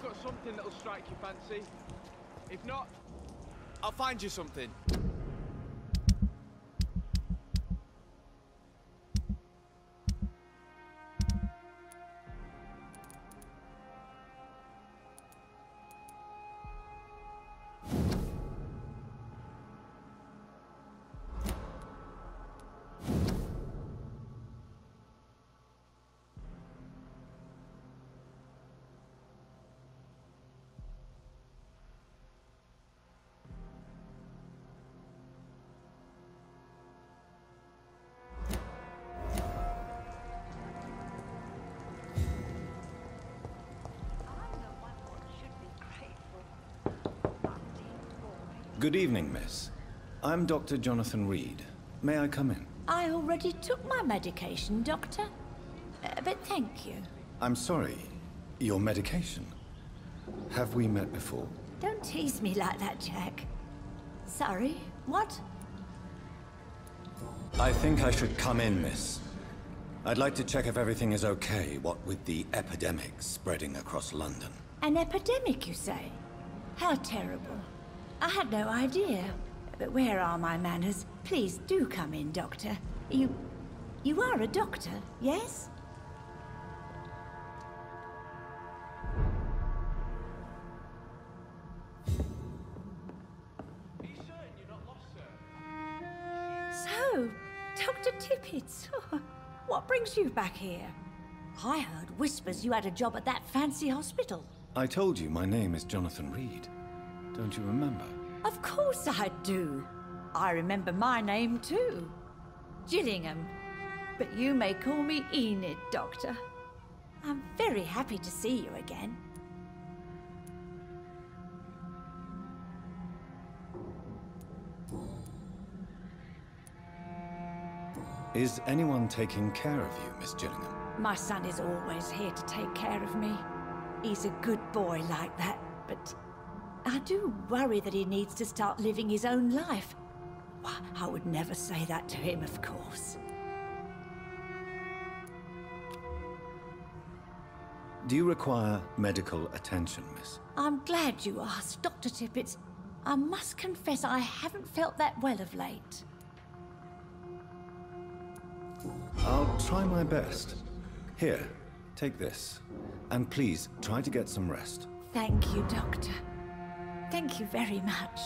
got something that'll strike your fancy. If not, I'll find you something. Good evening, miss. I'm Dr. Jonathan Reed. May I come in? I already took my medication, Doctor. But thank you. I'm sorry. Your medication? Have we met before? Don't tease me like that, Jack. Sorry, what? I think I should come in, miss. I'd like to check if everything is okay, what with the epidemic spreading across London. An epidemic, you say? How terrible. I had no idea. But where are my manners? Please do come in, Doctor. You are a doctor, yes? Are you certain you're not lost, sir? So, Dr. Tippett, what brings you back here? I heard whispers you had a job at that fancy hospital. I told you my name is Jonathan Reed. Don't you remember? Of course I do. I remember my name too. Gillingham. But you may call me Enid, Doctor. I'm very happy to see you again. Is anyone taking care of you, Miss Gillingham? My son is always here to take care of me. He's a good boy like that, but I do worry that he needs to start living his own life. Why, I would never say that to him, of course. Do you require medical attention, miss? I'm glad you asked, Dr. Tippett. I must confess I haven't felt that well of late. I'll try my best. Here, take this. And please, try to get some rest. Thank you, Doctor. Thank you very much.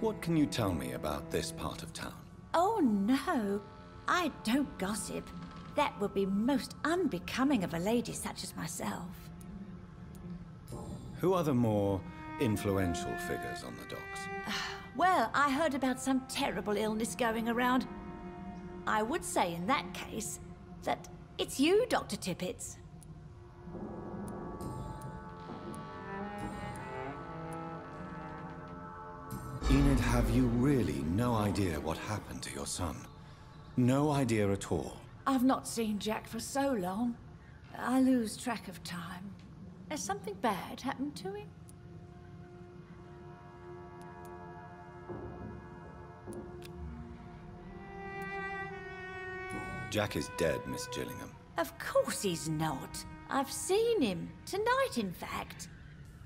What can you tell me about this part of town? Oh, no. I don't gossip. That would be most unbecoming of a lady such as myself. Who are the more influential figures on the docks? Well, I heard about some terrible illness going around. I would say in that case that it's you, Dr. Tippett. Enid, have you really no idea what happened to your son? No idea at all? I've not seen Jack for so long. I lose track of time. Has something bad happened to him? Jack is dead, Miss Gillingham. Of course he's not. I've seen him. Tonight, in fact.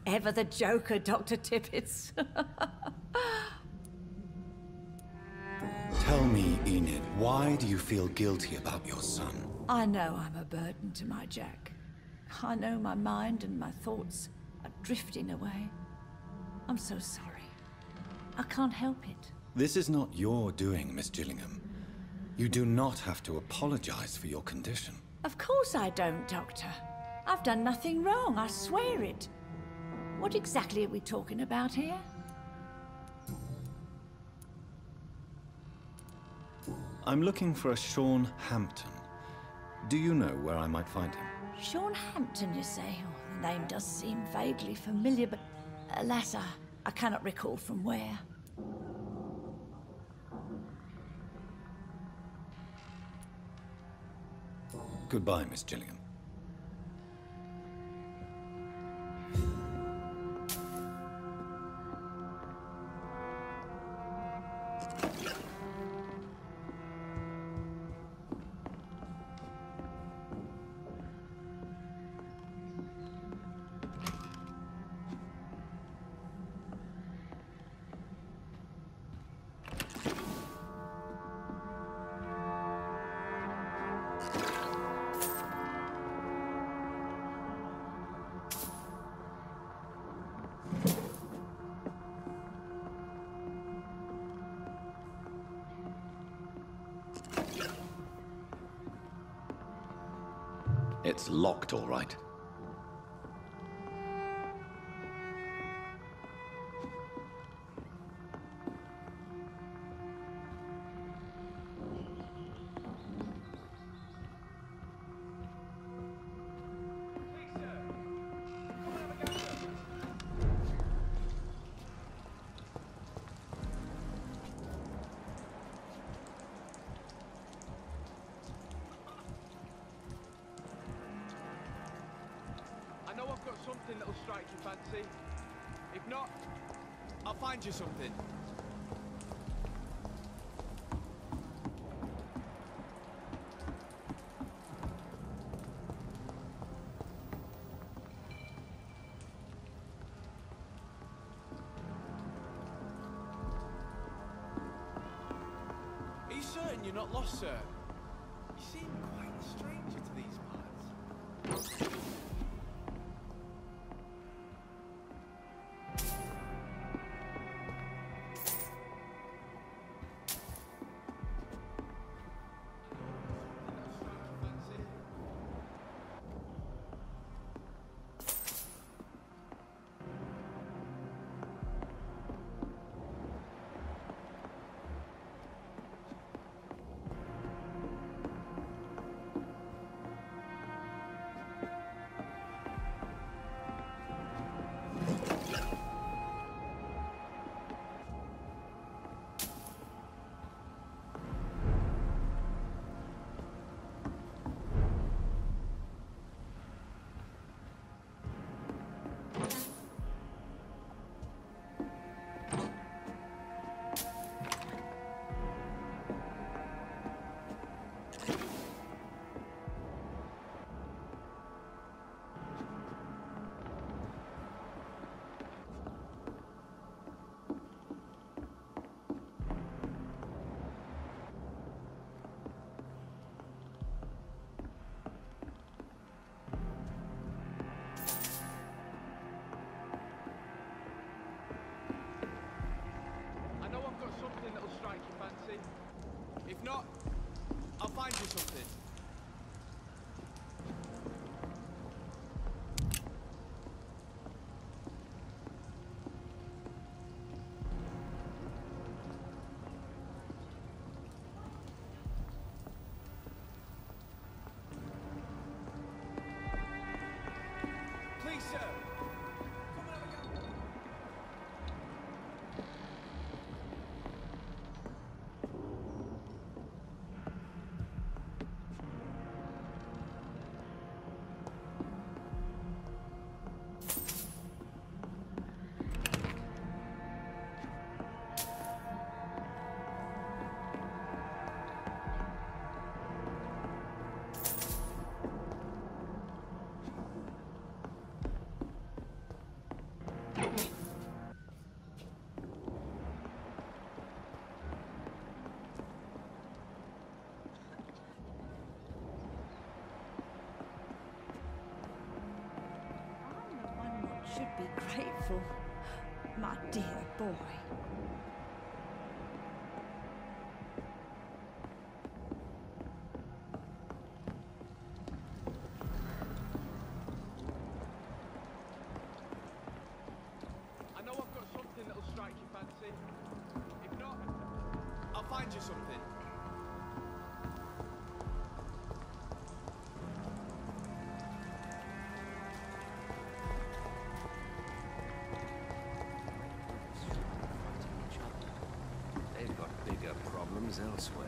Ever the joker, Dr. Tippett. Tell me, Enid, why do you feel guilty about your son? I know I'm a burden to my Jack. I know my mind and my thoughts are drifting away. I'm so sorry. I can't help it. This is not your doing, Miss Gillingham. You do not have to apologize for your condition. Of course I don't, Doctor. I've done nothing wrong, I swear it. What exactly are we talking about here? I'm looking for a Sean Hampton. Do you know where I might find him? Sean Hampton, you say? Oh, the name does seem vaguely familiar, but alas, I cannot recall from where. Goodbye, Miss Gillingham. It's locked, all right. I know I've got something that'll strike your fancy. If not, I'll find you something. Are you certain you're not lost, sir? You seem quite a stranger to these parts. Something that'll strike your fancy. If not, I'll find you something. Please, sir. Come and have a go. Should be grateful, my dear boy. I know I've got something that'll strike your fancy. If not, I'll find you something. They've got bigger problems elsewhere.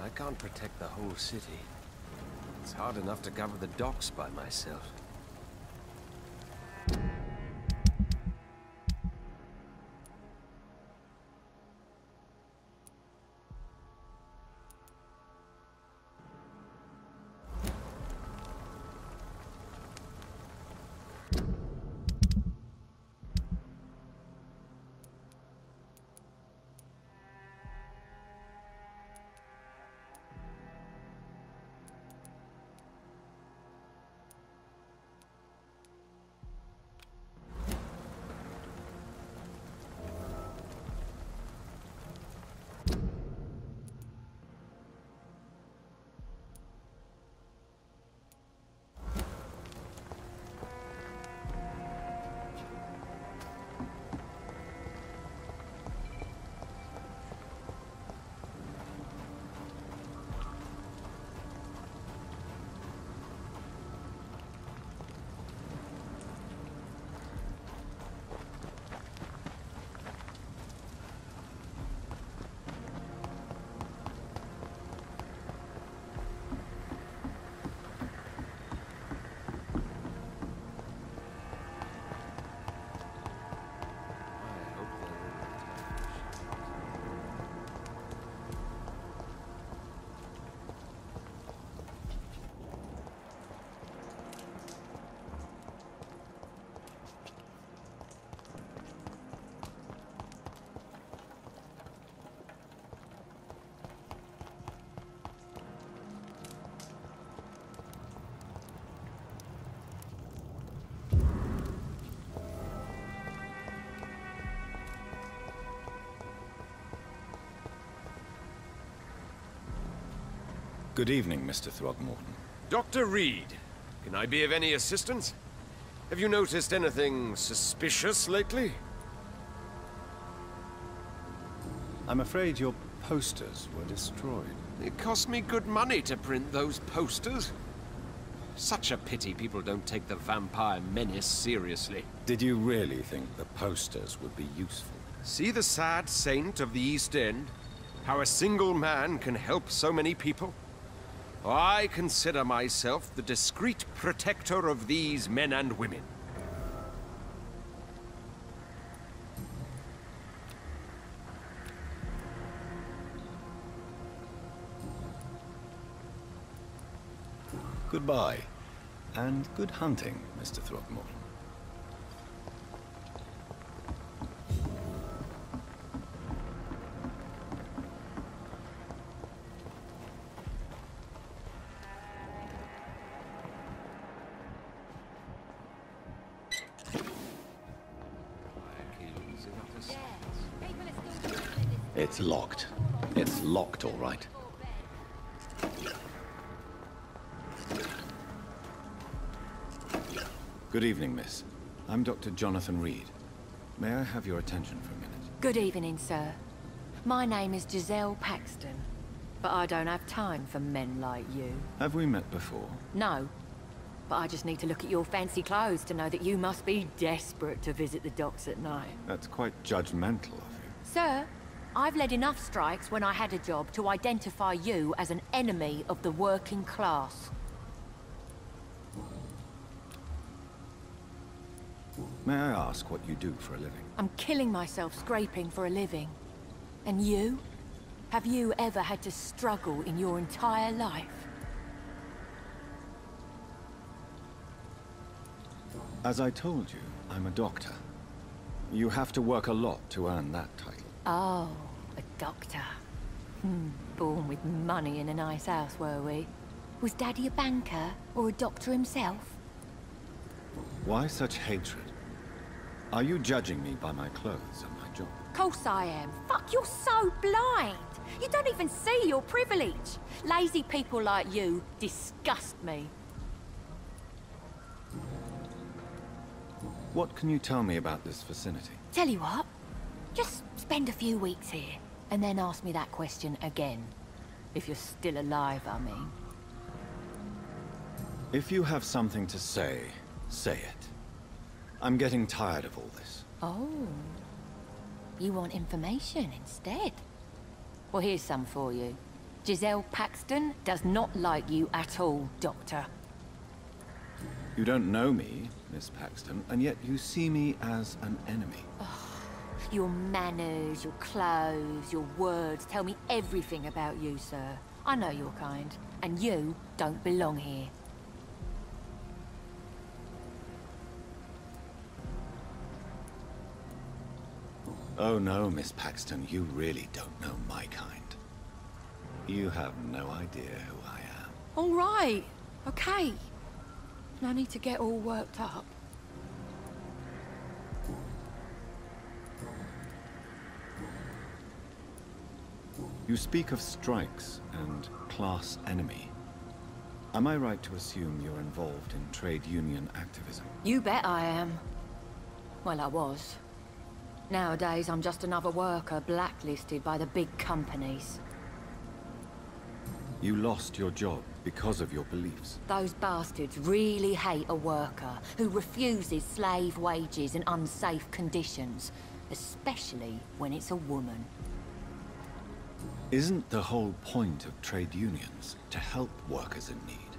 I can't protect the whole city. It's hard enough to cover the docks by myself. Good evening, Mr. Throgmorton. Dr. Reed, can I be of any assistance? Have you noticed anything suspicious lately? I'm afraid your posters were destroyed. It cost me good money to print those posters. Such a pity people don't take the vampire menace seriously. Did you really think the posters would be useful? See the sad saint of the East End? How a single man can help so many people? I consider myself the discreet protector of these men and women. Goodbye, and good hunting, Mr. Throgmorton. It's locked. It's locked, all right. Good evening, miss. I'm Dr. Jonathan Reed. May I have your attention for a minute? Good evening, sir. My name is Giselle Paxton, but I don't have time for men like you. Have we met before? No, but I just need to look at your fancy clothes to know that you must be desperate to visit the docks at night. That's quite judgmental of you. Sir, I've led enough strikes when I had a job to identify you as an enemy of the working class. May I ask what you do for a living? I'm killing myself scraping for a living. And you? Have you ever had to struggle in your entire life? As I told you, I'm a doctor. You have to work a lot to earn that title. Oh, a doctor. Born with money in a nice house, were we? Was Daddy a banker or a doctor himself? Why such hatred? Are you judging me by my clothes and my job? Course I am. Fuck, you're so blind. You don't even see your privilege. Lazy people like you disgust me. What can you tell me about this vicinity? Tell you what, just spend a few weeks here, and then ask me that question again. If you're still alive, I mean. If you have something to say, say it. I'm getting tired of all this. Oh. You want information instead? Well, here's some for you. Giselle Paxton does not like you at all, Doctor. You don't know me, Miss Paxton, and yet you see me as an enemy. Your manners, your clothes, your words tell me everything about you, sir. I know your kind, and you don't belong here. Oh no, Miss Paxton, you really don't know my kind. You have no idea who I am. All right, okay. No need to get all worked up. You speak of strikes and class enemy. Am I right to assume you're involved in trade union activism? You bet I am. Well, I was. Nowadays, I'm just another worker blacklisted by the big companies. You lost your job because of your beliefs. Those bastards really hate a worker who refuses slave wages and unsafe conditions, especially when it's a woman. Isn't the whole point of trade unions to help workers in need?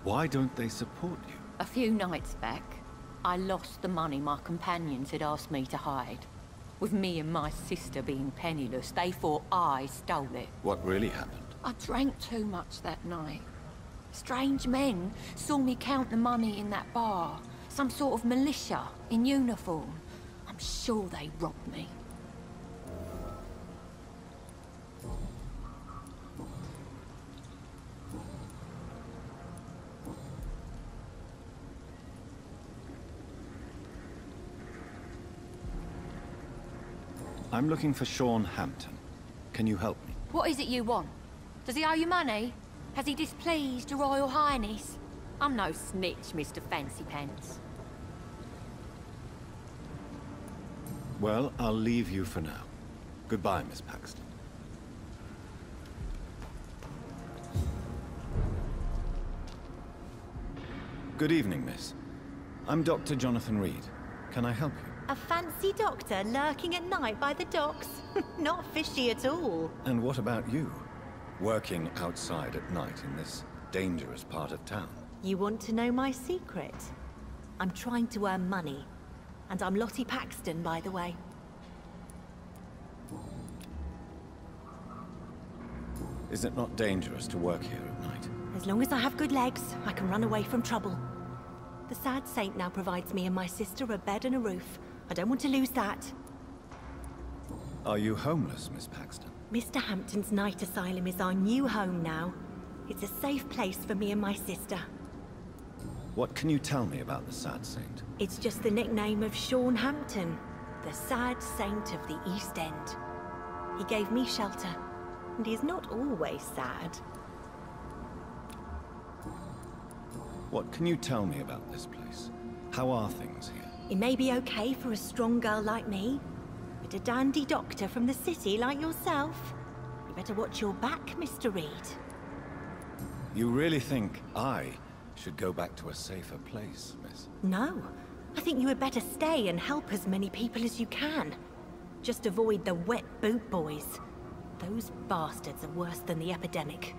Why don't they support you? A few nights back, I lost the money my companions had asked me to hide. With me and my sister being penniless, they thought I stole it. What really happened? I drank too much that night. Strange men saw me count the money in that bar. Some sort of militia in uniform. I'm sure they robbed me. I'm looking for Sean Hampton. Can you help me? What is it you want? Does he owe you money? Has he displeased your Royal Highness? I'm no snitch, Mr. Fancy Pants. Well, I'll leave you for now. Goodbye, Miss Paxton. Good evening, miss. I'm Dr. Jonathan Reed. Can I help you? A fancy doctor lurking at night by the docks? Not fishy at all. And what about you? Working outside at night in this dangerous part of town? You want to know my secret? I'm trying to earn money. And I'm Lottie Paxton, by the way. Is it not dangerous to work here at night? As long as I have good legs, I can run away from trouble. The sad saint now provides me and my sister a bed and a roof. I don't want to lose that. Are you homeless, Miss Paxton? Mr. Hampton's night asylum is our new home now. It's a safe place for me and my sister. What can you tell me about the Sad Saint? It's just the nickname of Sean Hampton, the sad saint of the East End. He gave me shelter, and he's not always sad. What can you tell me about this place? How are things here? It may be okay for a strong girl like me, but a dandy doctor from the city like yourself, you better watch your back, Mr. Reed. You really think I should go back to a safer place, miss? No. I think you had better stay and help as many people as you can. Just avoid the wet boot boys. Those bastards are worse than the epidemic.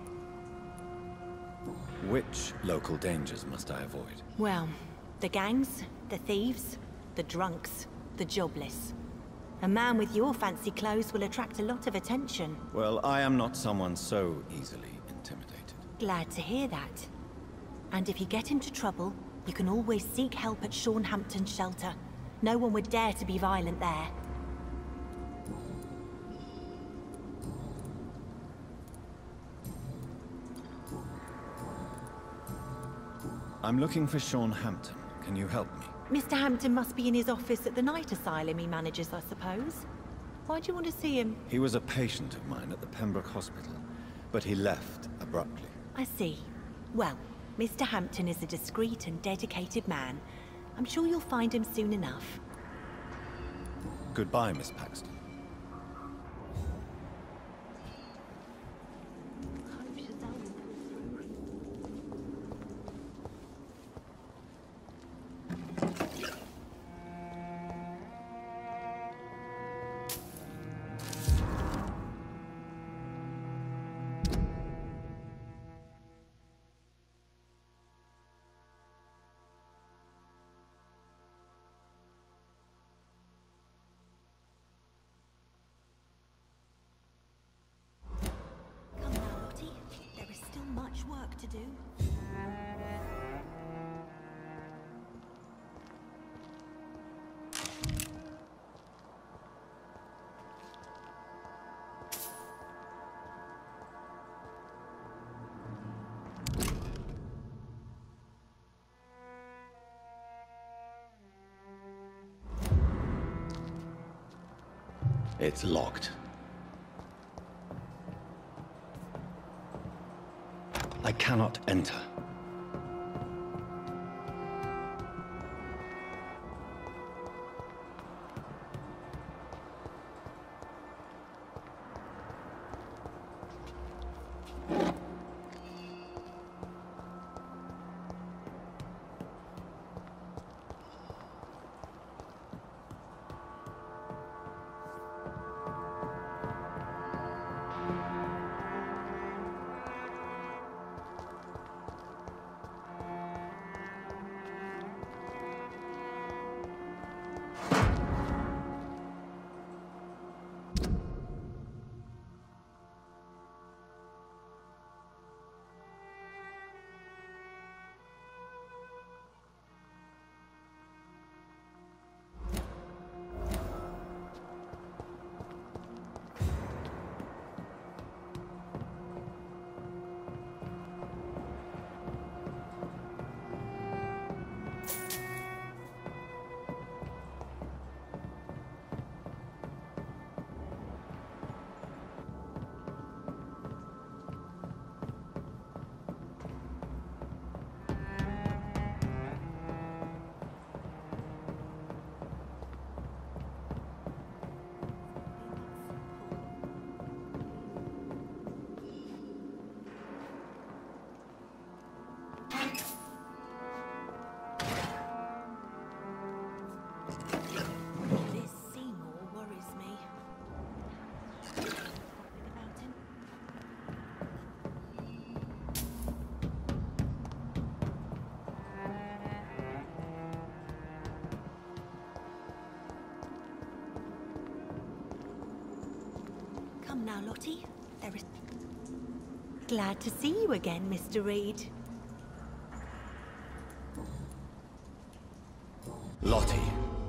Which local dangers must I avoid? Well, the gangs, the thieves, the drunks, the jobless. A man with your fancy clothes will attract a lot of attention. Well, I am not someone so easily intimidated. Glad to hear that. And if you get into trouble, you can always seek help at Sean Hampton's shelter. No one would dare to be violent there. I'm looking for Sean Hampton. Can you help me? Mr. Hampton must be in his office at the night asylum he manages, I suppose. Why do you want to see him? He was a patient of mine at the Pembroke Hospital, but he left abruptly. I see. Well, Mr. Hampton is a discreet and dedicated man. I'm sure you'll find him soon enough. Goodbye, Miss Paxton. Work to do. It's locked. I cannot enter. Now, Lottie, there is... Glad to see you again, Mr. Reed. Lottie,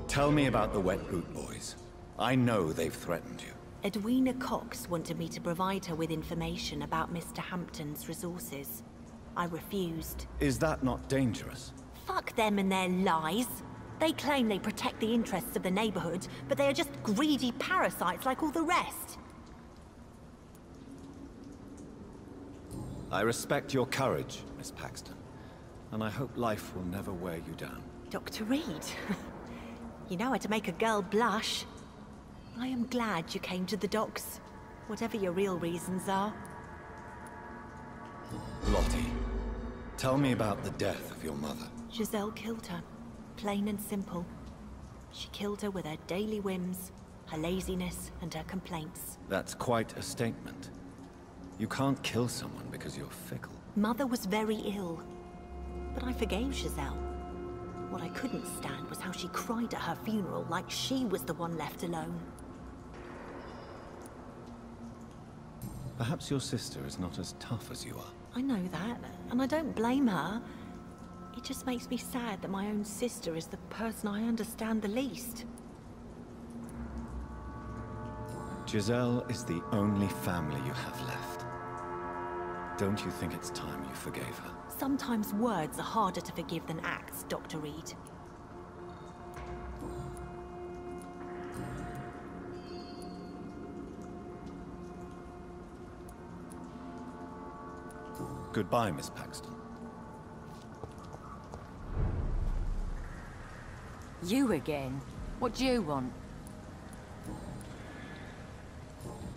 tell me about the Wet Boot Boys. I know they've threatened you. Edwina Cox wanted me to provide her with information about Mr. Hampton's resources. I refused. Is that not dangerous? Fuck them and their lies. They claim they protect the interests of the neighborhood, but they are just greedy parasites like all the rest. I respect your courage, Miss Paxton, and I hope life will never wear you down. Dr. Reed, you know how to make a girl blush. I am glad you came to the docks, whatever your real reasons are. Lottie, tell me about the death of your mother. Giselle killed her, plain and simple. She killed her with her daily whims, her laziness, and her complaints. That's quite a statement. You can't kill someone because you're fickle. Mother was very ill, but I forgave Giselle. What I couldn't stand was how she cried at her funeral like she was the one left alone. Perhaps your sister is not as tough as you are. I know that, and I don't blame her. It just makes me sad that my own sister is the person I understand the least. Giselle is the only family you have left. Don't you think it's time you forgave her? Sometimes words are harder to forgive than acts, Dr. Reed. Goodbye, Miss Paxton. You again? What do you want?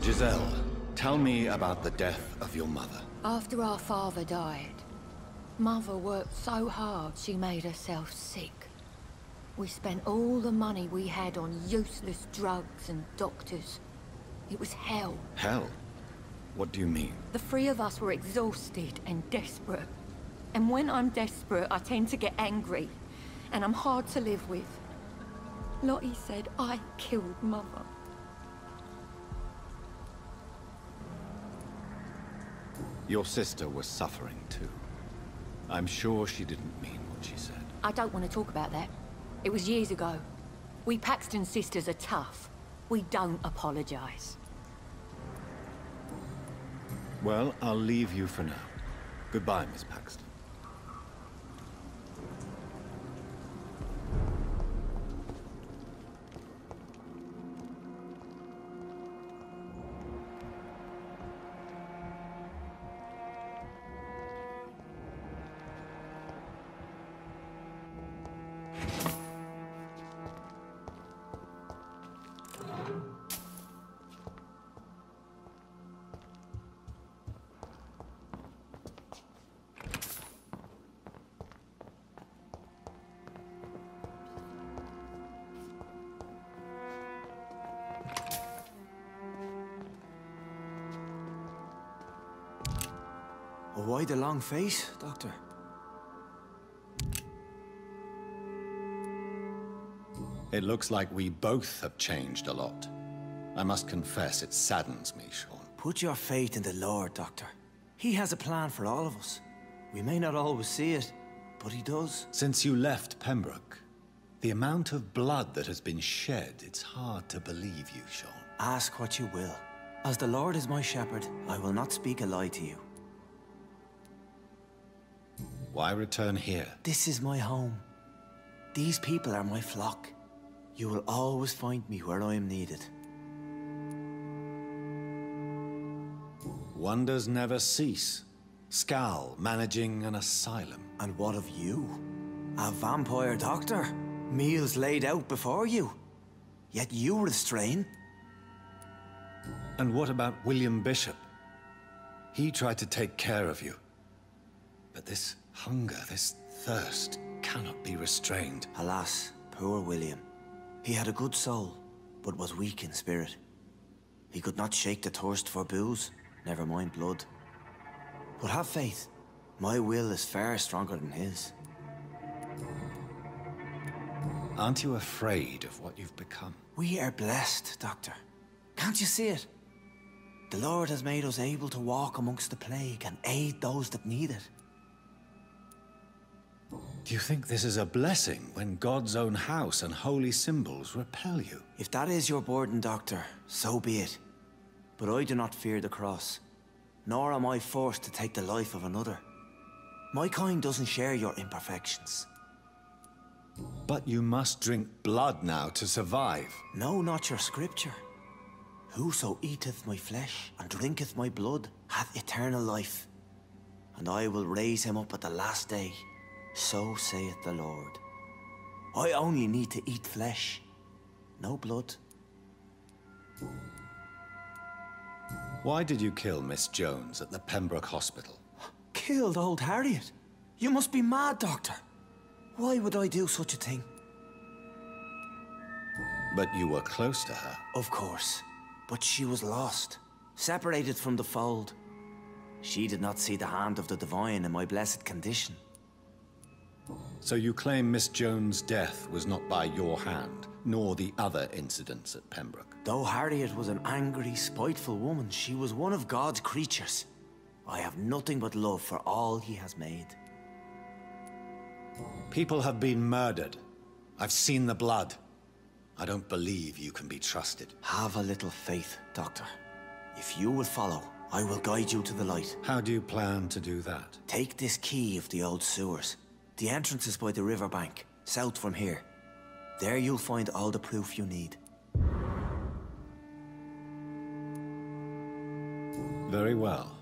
Giselle, tell me about the death of your mother. After our father died, Mother worked so hard she made herself sick. We spent all the money we had on useless drugs and doctors. It was hell. Hell? What do you mean? The three of us were exhausted and desperate. And when I'm desperate, I tend to get angry. And I'm hard to live with. Lottie said I killed Mother. Your sister was suffering too. I'm sure she didn't mean what she said. I don't want to talk about that. It was years ago. We Paxton sisters are tough. We don't apologize. Well, I'll leave you for now. Goodbye, Miss Paxton. Why the long face, Doctor? It looks like we both have changed a lot. I must confess, it saddens me, Sean. Put your faith in the Lord, Doctor. He has a plan for all of us. We may not always see it, but he does. Since you left Pembroke, the amount of blood that has been shed, it's hard to believe you, Sean. Ask what you will. As the Lord is my shepherd, I will not speak a lie to you. Why return here? This is my home. These people are my flock. You will always find me where I am needed. Wonders never cease. Scal managing an asylum. And what of you? A vampire doctor? Meals laid out before you. Yet you restrain. And what about William Bishop? He tried to take care of you. But this hunger, this thirst, cannot be restrained. Alas, poor William. He had a good soul, but was weak in spirit. He could not shake the thirst for booze, never mind blood. But have faith. My will is far stronger than his. Aren't you afraid of what you've become? We are blessed, Doctor. Can't you see it? The Lord has made us able to walk amongst the plague and aid those that need it. Do you think this is a blessing when God's own house and holy symbols repel you? If that is your burden, Doctor, so be it. But I do not fear the cross, nor am I forced to take the life of another. My kind doesn't share your imperfections. But you must drink blood now to survive. No, not your scripture. Whoso eateth my flesh and drinketh my blood hath eternal life, and I will raise him up at the last day. So saith the Lord. I only need to eat flesh, no blood. Why did you kill Miss Jones at the Pembroke Hospital? Killed old Harriet? You must be mad, Doctor. Why would I do such a thing? But you were close to her. Of course. But she was lost, separated from the fold. She did not see the hand of the divine in my blessed condition. So you claim Miss Jones' death was not by your hand, nor the other incidents at Pembroke? Though Harriet was an angry, spiteful woman, she was one of God's creatures. I have nothing but love for all he has made. People have been murdered. I've seen the blood. I don't believe you can be trusted. Have a little faith, Doctor. If you will follow, I will guide you to the light. How do you plan to do that? Take this key of the old sewers. The entrance is by the riverbank, south from here. There you'll find all the proof you need. Very well.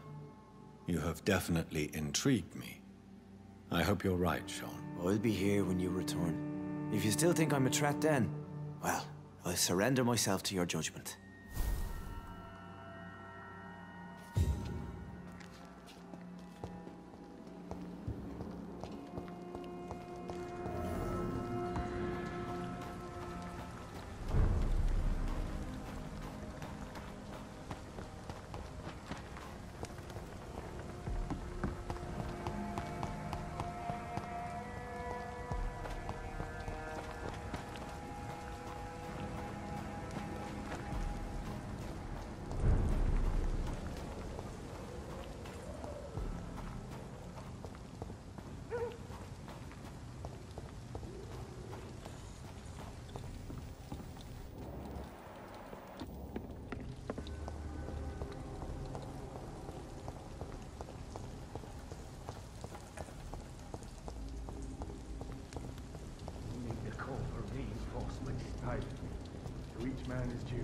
You have definitely intrigued me. I hope you're right, Sean. I'll be here when you return. If you still think I'm a threat then, well, I'll surrender myself to your judgment. To each man his duty.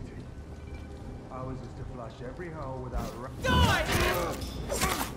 Ours is to flush every hole without... Die!